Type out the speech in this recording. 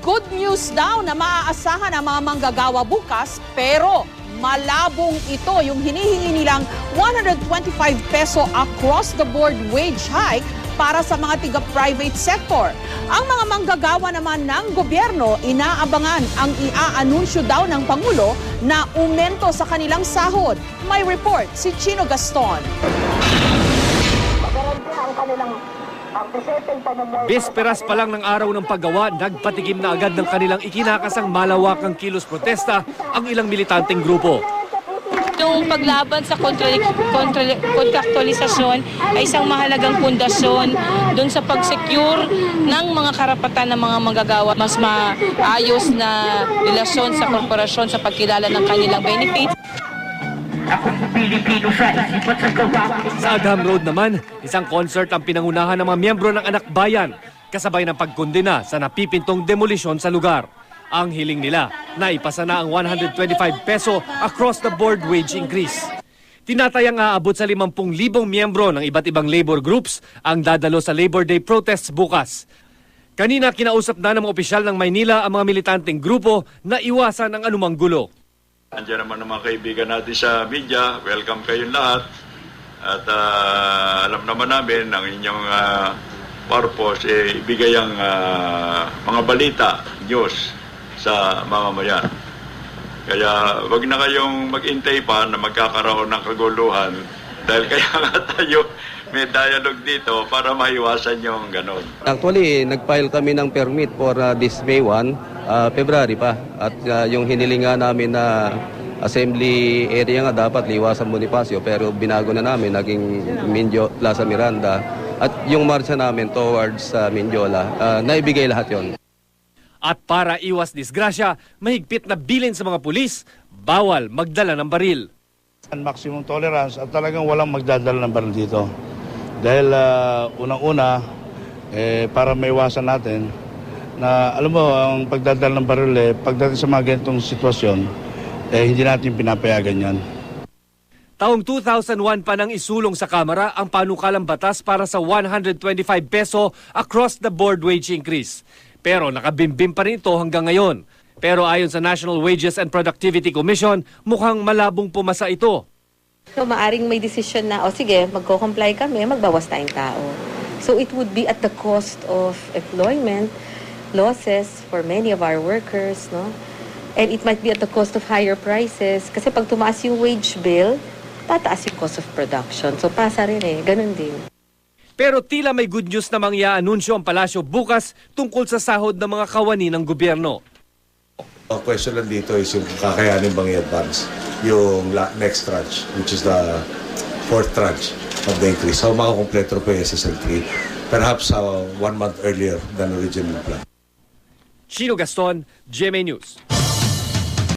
good news daw na maaasahan ang mga manggagawa bukas, pero malabong ito yung hinihingi nilang 125 peso across the board wage hike para sa mga tiga-private sector. Ang mga manggagawa naman ng gobyerno, inaabangan ang iaanunsyo daw ng Pangulo na umento sa kanilang sahod. May report si Chino Gaston. Bisperas pa lang ng araw ng paggawa, nagpatikim na agad ng kanilang ikinakasang malawakang kilos protesta ang ilang militanteng grupo. Yung paglaban sa kontraktualisasyon ay isang mahalagang pundasyon doon sa pag-secure ng mga karapatan ng mga manggagawa. Mas maayos na relasyon sa korporasyon sa pagkilala ng kanilang benefits. Sa Adham Road naman, isang concert ang pinangunahan ng mga miyembro ng Anak Bayan, kasabay ng pagkondena sa napipintong demolisyon sa lugar. Ang hiling nila, naipasa na ang 125 peso across-the-board wage increase. Tinatayang aabot sa 50,000 miyembro ng iba't ibang labor groups ang dadalo sa Labor Day protests bukas. Kanina kinausap na ng mga opisyal ng Maynila ang mga militanteng grupo na iwasan ang anumang gulo. Andiyan naman ang mga kaibigan natin sa media, welcome kayong lahat. At alam naman namin ang inyong purpose, ibigay ang mga balita, news sa mamamayan. Kaya wag na kayong mag-intay pa na magkakaroon ng kaguluhan dahil kaya nga tayo may dialogue dito para maiwasan yung ganon. Actually, nag-file kami ng permit for this May 1, February pa. At yung hinilinga namin na assembly area nga dapat liwasan Bonifacio, pero binago na namin, naging Plaza Miranda. At yung marsya namin towards Mindiola, naibigay lahat yon. At para iwas disgrasya, mahigpit na bilin sa mga pulis, bawal magdala ng baril. Maximum tolerance at talagang walang magdadala ng baril dito. Dahil unang-una, para maiwasan natin na alam mo, ang pagdadala ng baril, pagdating sa mga ganitong sitwasyon, hindi natin pinapayagan yan. Taong 2001 pa nang isulong sa Kamara ang panukalang batas para sa 125 peso across the board wage increase. Pero nakabimbim pa rin ito hanggang ngayon. Pero ayon sa National Wages and Productivity Commission, mukhang malabong pumasa ito. So, maaring may decision na, sige, magko-comply kami, magbawas tayong tao. So it would be at the cost of employment, losses for many of our workers, no? And it might be at the cost of higher prices. Kasi pag tumaas yung wage bill, tataas yung cost of production. So pasa rin ganun din. Pero tila may good news na mangyaanunsyo ang palasyo bukas tungkol sa sahod ng mga kawani ng gobyerno. Ang question lang dito is yung kakayanin bang i-advance yung next tranche, which is the fourth tranche of the increase. So makakompleto po yung SSL3, perhaps 1 month earlier than original plan. Chino Gaston, GMA News.